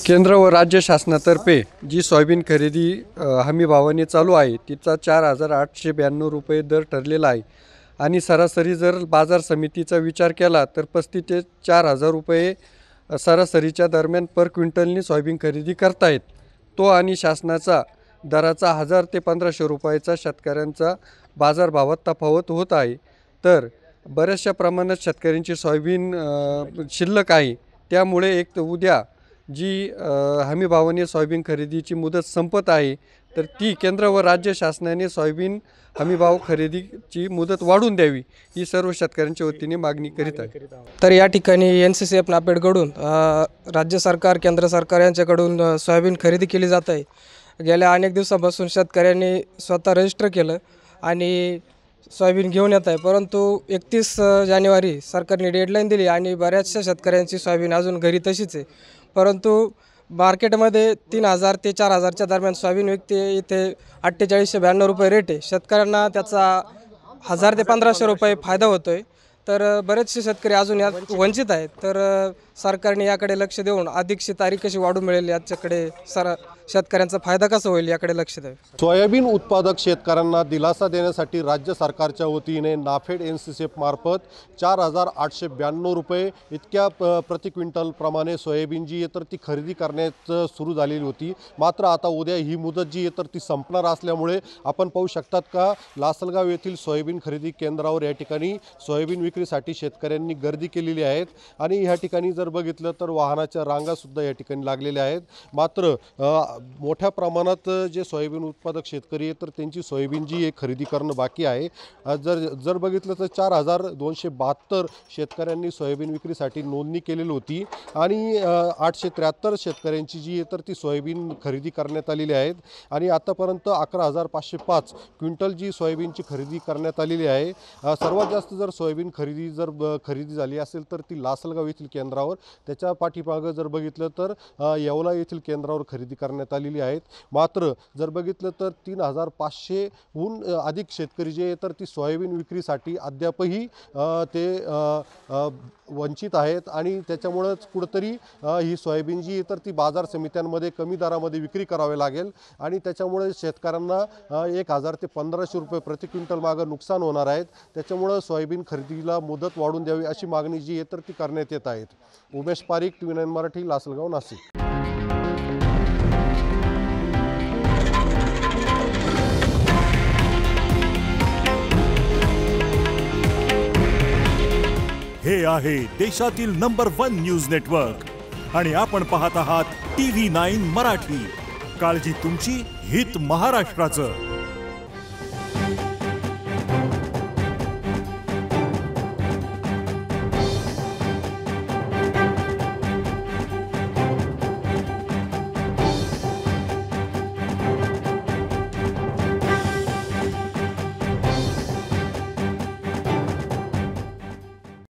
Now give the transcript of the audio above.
केंद्र व राज्य शासनातर्फे जी सोयाबीन खरेदी हमी भावाने चालू आहे तिचा 4,892 रुपये दर ठरलेला आहे आणि सरासरी जर बाजार समितीचा विचार केला तर 35 ते 4,000 रुपये सरासरीच्या दरम्यान पर क्विंटलनी सोयाबीन खरेदी करतायत। तो आणि शासनाचा दराचा 1,000 ते 1,500 रुपयाचा शेतकऱ्यांचा बाजारभावात तफावत होत आहे। तर बऱ्याचशा प्रमाणात शेतकऱ्यांची सोयाबीन शिल्लक आहे, त्यामुळे एक उद्या जी हमी भावाने सोयाबीन खरेदीची मुदत संपत आहे तर ती केंद्र व राज्य शासनाने सोयाबीन हमी भाव खरेदीची मुदत वाढवून द्यावी ही सर्व शेतकऱ्यांच्या वतीने मागणी करीत आहे। तर या ठिकाणी NCCF नापेडकडून राज्य सरकार केंद्र सरकार यांच्याकडून सोयाबीन खरेदी केली जात आहे। गेल्या अनेक दिवसापासून शेतकऱ्यांनी स्वतः रजिस्टर केलं आणि सोयाबीन घेऊन येत आहे, परंतु 31 जानेवारी सरकारने डेडलाईन दिली आणि बऱ्याचशा शेतकऱ्यांची सोयाबीन अजून घरी तशीच आहे। परंतु मार्केटमध्ये 3,000 ते 4,000च्या दरम्यान सोयाबीन विकते, इथे 4892 रुपये रेट आहे। शेतकऱ्यांना त्याचा 1,000 ते 1,500 रुपये फायदा होतो आहे। तर बरेचसे शेतकरी अजून यात वंचित आहेत। तर सरकारने याकडे लक्ष देऊन अधिकची तारीख कशी वाढू मिळेल याच्याकडे शेतकऱ्यांचा फायदा कसा होईल याकडे लक्ष द्यावे। सोयाबीन उत्पादक शेतकऱ्यांना दिलासा देण्यासाठी राज्य सरकारच्या वतीने नाफेड NCCF मार्फत 4,892 रुपये इतक्या प्रति क्विंटल प्रमाणे सोयाबीन जी आहे तर ती खरेदी करण्याचं सुरू झालेली होती। मात्र आता उद्या ही मुदत जी आहे तर ती संपणार असल्यामुळे आपण पाहू शकतात का लासलगाव येथील सोयाबीन खरेदी केंद्रावर या ठिकाणी सोयाबीन विक्रीसाठी शेतकऱ्यांनी गर्दी केलेली आहेत आणि ह्या ठिकाणी जर बघितलं तर वाहनाच्या रांगासुद्धा या ठिकाणी लागलेल्या आहेत। मात्र मोठ्या प्रमाणात जे सोयाबीन उत्पादक शेतकरी आहेत तर त्यांची सोयाबीन जी आहे खरेदी करणं बाकी आहे। जर बघितलं तर 4,272 शेतकऱ्यांनी सोयाबीन विक्रीसाठी नोंदणी केलेली होती आणि 873 शेतकऱ्यांची जी आहे तर ती सोयाबीन खरेदी करण्यात आलेली आहेत आणि आतापर्यंत 11,505 क्विंटल जी सोयाबीनची खरेदी करण्यात आलेली आहे। सर्वात जास्त जर सोयाबीन खरेदी झाली असेल तर ती लासलगाव येथील केंद्रावर, त्याच्या पाठीमागं जर बघितलं तर येवला येथील केंद्रावर खरेदी करण्यात आलेली आहेत। मात्र जर बघितलं तर 3,500हून अधिक शेतकरी जे तर ती सोयाबीन विक्रीसाठी अद्यापही ते वंचित आहेत आणि त्याच्यामुळेच कुठंतरी ही सोयाबीन जी तर ती बाजार समित्यांमध्ये कमी दरामध्ये विक्री करावी लागेल आणि त्याच्यामुळे शेतकऱ्यांना 1,000 ते 1,500 रुपये प्रति क्विंटल मागं नुकसान होणार आहेत। त्याच्यामुळे सोयाबीन खरेदीला मुदत वाढवून द्यावी अशी मागणी जी आहे तर ती करण्यात येत आहेत। उमेश पारीख, TV9 मराठी, लासलगाव, नाशिक। हे आहे देशातील नंबर 1 न्यूज नेटवर्क आणि आपण पाहत आहात TV9 मराठी। काळजी तुमची, हित महाराष्ट्राचं।